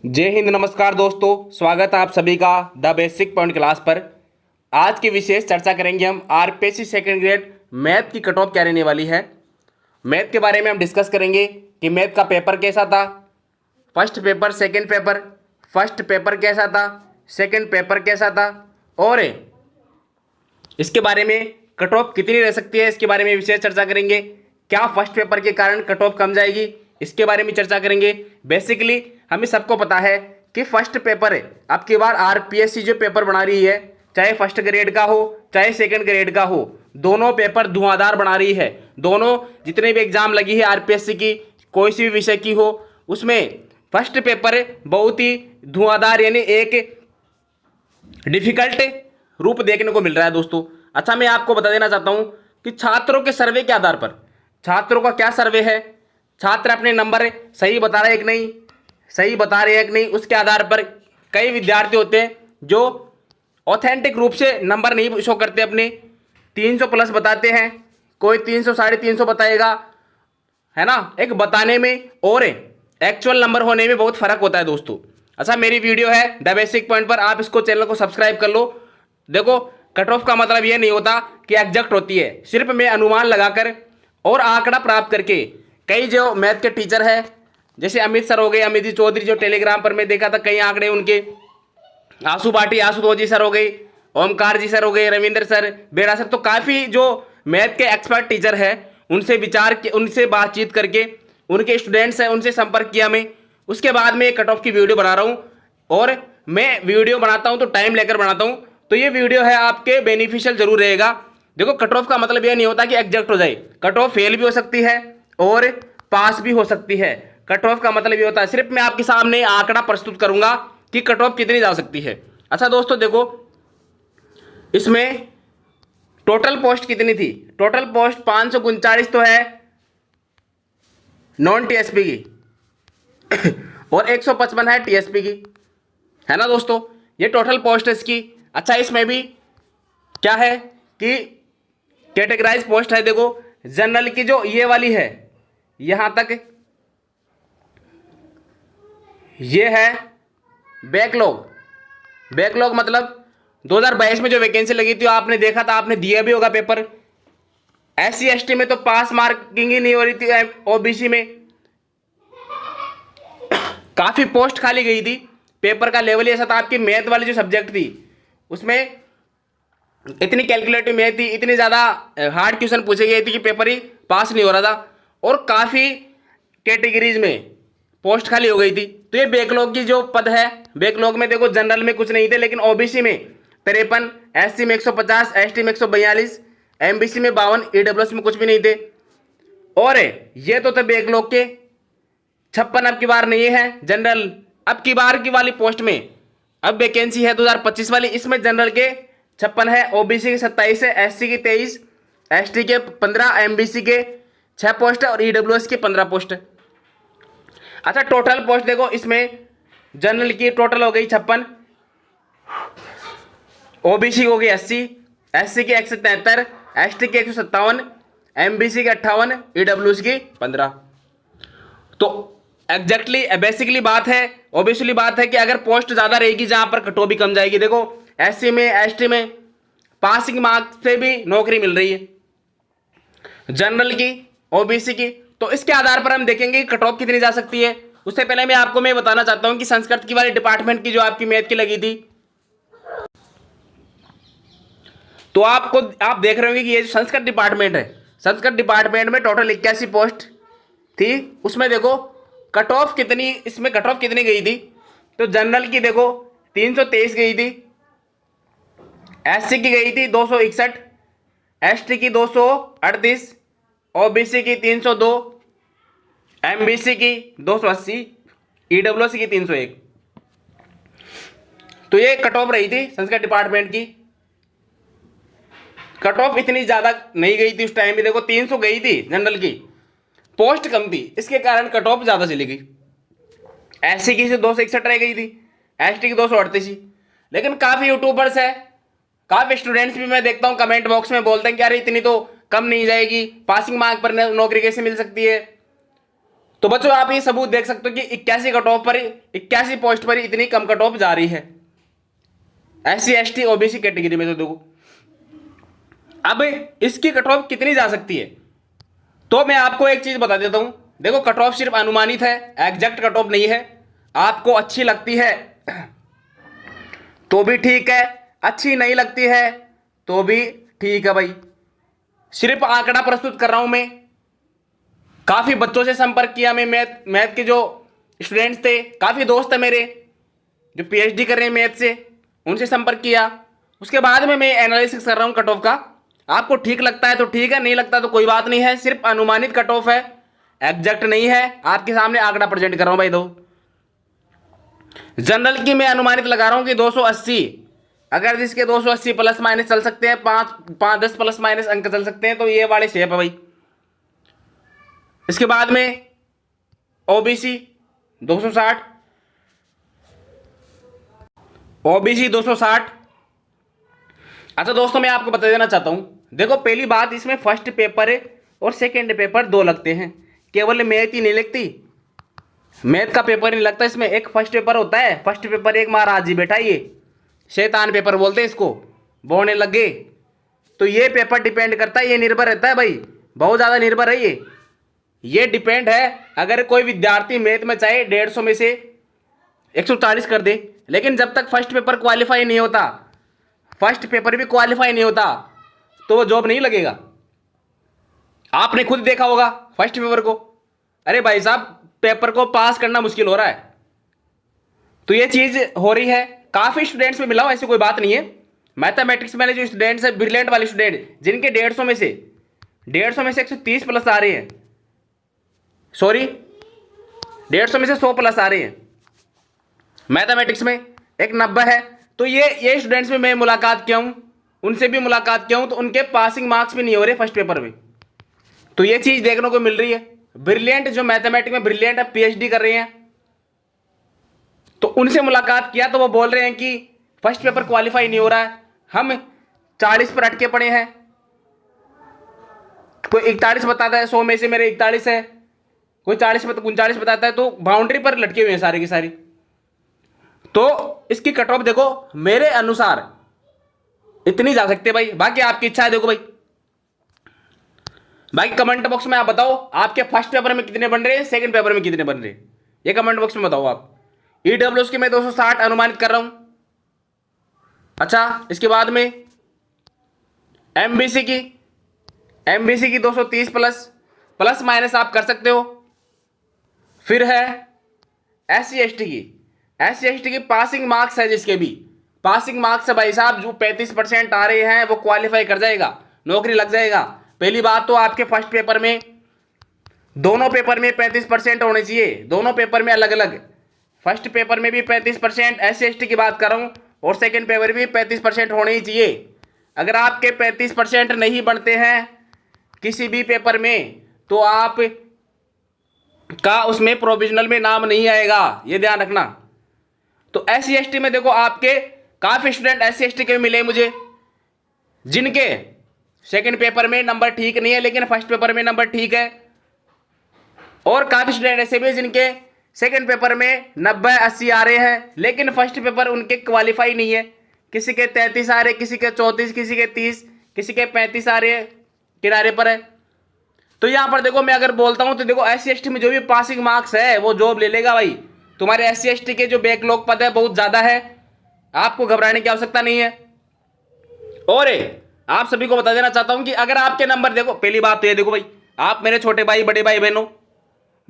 जय हिंद, नमस्कार दोस्तों। स्वागत है आप सभी का द बेसिक पॉइंट क्लास पर। आज की विशेष चर्चा करेंगे हम आरपीएससी सेकंड ग्रेड मैथ की कट ऑफ क्या रहने वाली है। मैथ के बारे में हम डिस्कस करेंगे कि मैथ का पेपर कैसा था, फर्स्ट पेपर कैसा था, सेकंड पेपर कैसा था और इसके बारे में कट ऑफ कितनी रह सकती है, इसके बारे में विशेष चर्चा करेंगे। क्या फर्स्ट पेपर के कारण कट ऑफ कम जाएगी, इसके बारे में चर्चा करेंगे। बेसिकली हमें सबको पता है कि फर्स्ट पेपर अब की बार आरपीएससी जो पेपर बना रही है, चाहे फर्स्ट ग्रेड का हो चाहे सेकंड ग्रेड का हो, दोनों पेपर धुआंधार बना रही है। दोनों जितने भी एग्जाम लगी है आरपीएससी की, कोई सी भी विषय की हो, उसमें फर्स्ट पेपर बहुत ही धुआंधार यानी एक डिफिकल्ट रूप देखने को मिल रहा है दोस्तों। अच्छा, मैं आपको बता देना चाहता हूं कि छात्रों के सर्वे के आधार पर, छात्रों का क्या सर्वे है, छात्र अपने नंबर सही बता रहे हैं कि नहीं, सही बता रहे हैं कि नहीं, उसके आधार पर कई विद्यार्थी होते हैं जो ऑथेंटिक रूप से नंबर नहीं शो करते, अपने 300 प्लस बताते हैं, कोई 300 350 बताएगा, है ना। एक बताने में और एक्चुअल नंबर होने में बहुत फर्क होता है दोस्तों। अच्छा, मेरी वीडियो है द बेसिक पॉइंट पर, आप इसको चैनल को सब्सक्राइब कर लो। देखो, कट ऑफ का मतलब ये नहीं होता कि एग्जैक्ट होती है, सिर्फ मैं अनुमान लगाकर और आंकड़ा प्राप्त करके। कई जो मैथ के टीचर है जैसे अमित सर हो गए, अमित जी चौधरी, जो टेलीग्राम पर मैं देखा था कई आंकड़े उनके, आशु भाटी आशुतोष जी सर हो गए, ओमकार जी सर हो गए, रविंद्र सर, बेड़ा सर, तो काफ़ी जो मैथ के एक्सपर्ट टीचर है उनसे विचार के, उनसे बातचीत करके, उनके स्टूडेंट्स हैं उनसे संपर्क किया मैं, उसके बाद में कट ऑफ की वीडियो बना रहा हूँ। और मैं वीडियो बनाता हूँ तो टाइम लेकर बनाता हूँ, तो ये वीडियो है आपके बेनिफिशियल जरूर रहेगा। देखो, कट ऑफ का मतलब ये नहीं होता कि एग्जैक्ट हो जाए, कट ऑफ फेल भी हो सकती है और पास भी हो सकती है। कट ऑफ का मतलब ये होता है, सिर्फ मैं आपके सामने आंकड़ा प्रस्तुत करूंगा कि कट ऑफ कितनी जा सकती है। अच्छा दोस्तों, देखो इसमें टोटल पोस्ट कितनी थी, टोटल पोस्ट 539 तो है नॉन टीएसपी की और 155 है टीएसपी की, है ना दोस्तों। ये टोटल पोस्ट है इसकी। अच्छा, इसमें भी क्या है कि कैटेगराइज पोस्ट है। देखो, जनरल की जो ये वाली है यहां तक, ये है बैकलॉग। बैकलॉग मतलब 2022 में जो वैकेंसी लगी थी आपने देखा था, आपने दिया भी होगा पेपर। एससी एसटी में तो पास मार्किंग ही नहीं हो रही थी, ओबीसी में काफी पोस्ट खाली गई थी। पेपर का लेवल ऐसा था, आपकी मैथ वाली जो सब्जेक्ट थी उसमें इतनी कैलकुलेटिव मैथ थी, इतनी ज्यादा हार्ड क्वेश्चन पूछे गए थे कि पेपर ही पास नहीं हो रहा था, और काफी कैटेगरीज में पोस्ट खाली हो गई थी। तो ये बैकलॉग की जो पद है, बैकलॉग में देखो जनरल में कुछ नहीं थे, लेकिन ओबीसी में 53, एससी में 150, एसटी में 142, एमबीसी में 52, ईडब्ल्यूएस में कुछ भी नहीं थे। और ये तो थे बैकलॉग के 56 अब की बार नहीं है जनरल। अब की बार की वाली पोस्ट में अब वैकेंसी है 2025 वाली, इसमें जनरल के 56 है, ओबीसी के 27 है, एससी के 23, एसटी के 15, एमबीसी के 6 पोस्ट है और ईडब्ल्यूएस के 15 पोस्ट है। अच्छा, टोटल पोस्ट देखो, इसमें जनरल की टोटल हो गई 56, ओबीसी हो गई 80, एससी की 173, एसटी की 157, एमबीसी की 58, ईडब्ल्यूएस की 15। तो एग्जैक्टली बेसिकली बात है, ओबियसली बात है कि अगर पोस्ट ज्यादा रहेगी जहां पर कटो भी कम जाएगी। देखो, एससी में एसटी में पासिंग मार्क्स से भी नौकरी मिल रही है, जनरल की, ओबीसी की, तो इसके आधार पर हम देखेंगे कि कट ऑफ कितनी जा सकती है। उससे पहले मैं बताना चाहता हूं कि संस्कृत की वाली डिपार्टमेंट की जो आपकी मैथ की लगी थी, तो आप देख रहे होंगे कि ये जो संस्कृत डिपार्टमेंट है, संस्कृत डिपार्टमेंट में टोटल 81 पोस्ट थी। उसमें देखो कट ऑफ कितनी, इसमें कट ऑफ कितनी गई थी, तो जनरल की देखो 323 गई थी, एससी की गई थी 261, एसटी की 238, ओबीसी की 302, एमबीसी की 280, ईडब्ल्यूएस की 301। तो ये कट ऑफ रही थी संस्कृत डिपार्टमेंट की। कट ऑफ इतनी ज्यादा नहीं गई थी उस टाइम में, देखो 300 गई थी जनरल की, पोस्ट कम थी, इसके कारण कट ऑफ ज्यादा चली गई। एससी की से 261 रह गई थी, एसटी की 238। लेकिन काफी यूट्यूबर्स है, काफी स्टूडेंट्स भी मैं देखता हूं कमेंट बॉक्स में बोलते हैं कि अरे इतनी तो कम नहीं जाएगी, पासिंग मार्क पर नौकरी कैसे मिल सकती है। तो बच्चों आप ये सबूत देख सकते हो कि 81 कट ऑफ पर, 81 पोस्ट पर इतनी कम कट ऑफ जा रही है SC ST OBC कैटेगरी में। तो देखो अब इसकी कट ऑफ कितनी जा सकती है, तो मैं आपको एक चीज बता देता हूं। देखो कट ऑफ सिर्फ अनुमानित है, एग्जैक्ट कट ऑफ नहीं है। आपको अच्छी लगती है तो भी ठीक है, अच्छी नहीं लगती है तो भी ठीक है भाई। सिर्फ आंकड़ा प्रस्तुत कर रहा हूं मैं। काफी बच्चों से संपर्क किया मैं, मैथ के जो स्टूडेंट्स थे, काफी दोस्त है मेरे जो PhD कर रहे हैं मैथ से, उनसे संपर्क किया। उसके बाद में मैं एनालिसिस कर रहा हूं कट ऑफ का। आपको ठीक लगता है तो ठीक है, नहीं लगता तो कोई बात नहीं है। सिर्फ अनुमानित कट ऑफ है, एग्जैक्ट नहीं है। आपके सामने आंकड़ा प्रेजेंट कर रहा हूं भाई। दो जनरल की मैं अनुमानित लगा रहा हूं कि 280, अगर जिसके 280 प्लस माइनस चल सकते हैं, 5-10 प्लस माइनस अंक चल सकते हैं, तो ये वाले शेप है भाई। इसके बाद में OBC 260, OBC 260। अच्छा दोस्तों मैं आपको बता देना चाहता हूं, देखो पहली बात, इसमें फर्स्ट पेपर और सेकंड पेपर दो लगते हैं, केवल मैथ ही नहीं लगती। मैथ का पेपर नहीं लगता इसमें, एक फर्स्ट पेपर होता है। फर्स्ट पेपर एक महाराज जी बैठा, ये शैतान पेपर बोलते हैं इसको, बोलने लगे। तो ये पेपर डिपेंड करता है, ये निर्भर रहता है भाई, बहुत ज़्यादा निर्भर है ये डिपेंड है। अगर कोई विद्यार्थी मैथ में चाहे 150 में से 140 कर दे, लेकिन जब तक फर्स्ट पेपर क्वालिफाई नहीं होता, फर्स्ट पेपर भी क्वालिफाई नहीं होता, तो वो जॉब नहीं लगेगा। आपने खुद देखा होगा फर्स्ट पेपर को, अरे भाई साहब पेपर को पास करना मुश्किल हो रहा है। तो ये चीज हो रही है, काफी स्टूडेंट्स में मिला हो, ऐसी कोई बात नहीं है। मैथमेटिक्स में जो स्टूडेंट्स है, ब्रिलियंट वाले स्टूडेंट, जिनके 150 में से 130 प्लस आ रहे हैं, सॉरी 150 में से 100 प्लस आ रहे हैं मैथमेटिक्स में, एक 90 है। तो ये स्टूडेंट्स में मैं मुलाकात किया हूं, उनसे भी मुलाकात किया हूं, तो उनके पासिंग मार्क्स भी नहीं हो रहे फर्स्ट पेपर में। तो ये चीज देखने को मिल रही है। ब्रिलियंट जो मैथमेटिक्स में ब्रिलियंट है, PhD कर रहे हैं, तो उनसे मुलाकात किया तो वो बोल रहे हैं कि फर्स्ट पेपर क्वालिफाई नहीं हो रहा है, हम 40 पर अटके पड़े हैं। कोई 41 बताता है, 100 में से मेरे 41 है, कोई 39 बताता है, तो बाउंड्री पर लटके हुए हैं सारे की सारी। तो इसकी कट ऑफ देखो मेरे अनुसार इतनी जा सकती है भाई, बाकी आपकी इच्छा है। देखो भाई, बाकी कमेंट बॉक्स में आप बताओ आपके फर्स्ट पेपर में कितने बन रहे हैं, सेकंड पेपर में कितने बन रहे हैं, ये कमेंट बॉक्स में बताओ आप। EWS की मैं 260 अनुमानित कर रहा हूं। अच्छा इसके बाद में MBC की 230 प्लस माइनस आप कर सकते हो। फिर है SC ST की पासिंग मार्क्स है, जिसके भी पासिंग मार्क्स है भाई साहब, जो 35% आ रहे हैं वो क्वालिफाई कर जाएगा, नौकरी लग जाएगा। पहली बात तो आपके फर्स्ट पेपर में, दोनों पेपर में 35% होने चाहिए, दोनों पेपर में अलग अलग। फर्स्ट पेपर में भी 35% SC ST की बात कर रहा हूं, और सेकंड पेपर भी 35% होने ही चाहिए। अगर आपके 35% नहीं बनते हैं किसी भी पेपर में, तो आप का उसमें प्रोविजनल में नाम नहीं आएगा, ये ध्यान रखना। तो SC ST में देखो आपके काफी स्टूडेंट SC ST के भी मिले मुझे, जिनके सेकंड पेपर में नंबर ठीक नहीं है, लेकिन फर्स्ट पेपर में नंबर ठीक है। और काफी स्टूडेंट ऐसे भी जिनके सेकंड पेपर में 90-80 आ रहे हैं, लेकिन फर्स्ट पेपर उनके क्वालिफाई नहीं है। किसी के 33 आ रहे, किसी के 34, किसी के 30, किसी के 35 आ रहे, किनारे पर है। तो यहां पर देखो मैं अगर बोलता हूं तो देखो SC ST में जो भी पासिंग मार्क्स है वो जॉब ले लेगा भाई। तुम्हारे SC ST के जो बैकलॉग पद है बहुत ज्यादा है, आपको घबराने की आवश्यकता नहीं है। और आप सभी को बता देना चाहता हूं कि अगर आपके नंबर, देखो पहली बात तो ये देखो भाई, आप मेरे छोटे भाई, बड़े भाई बहनों,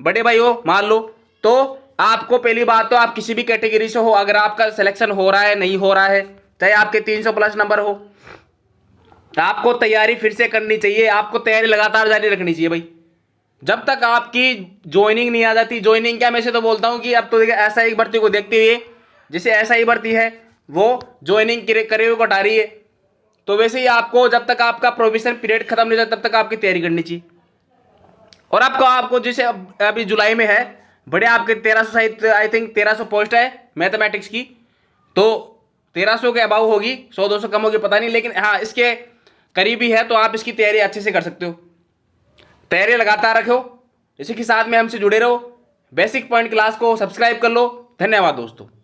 बड़े भाई हो मान लो, तो आपको पहली बात तो आप किसी भी कैटेगरी से हो, अगर आपका सिलेक्शन हो रहा है नहीं हो रहा है, चाहे आपके 300 प्लस नंबर हो, आपको तैयारी फिर से करनी चाहिए, आपको तैयारी लगातार जारी रखनी चाहिए भाई। जब तक आपकी ज्वाइनिंग नहीं आ जाती, ज्वाइनिंग क्या, मैं से तो बोलता हूं कि अब तो देखिए SI भर्ती को देखते हुए, जैसे SI भर्ती है वो ज्वाइनिंग करे को हटा रही है, तो वैसे ही आपको जब तक आपका प्रोविजन पीरियड खत्म नहीं होता तब तक आपकी तैयारी करनी चाहिए। और आपको जैसे अभी जुलाई में है, बड़े आपके 1300 आई थिंक 1300 पोस्ट है मैथमेटिक्स की, तो 1300 के अबाव होगी, 100-200 कम होगी पता नहीं, लेकिन हाँ इसके करीबी है, तो आप इसकी तैयारी अच्छे से कर सकते हो। तैयारी लगातार रखो, इसी के साथ में हमसे जुड़े रहो। बेसिक पॉइंट क्लास को सब्सक्राइब कर लो। धन्यवाद दोस्तों।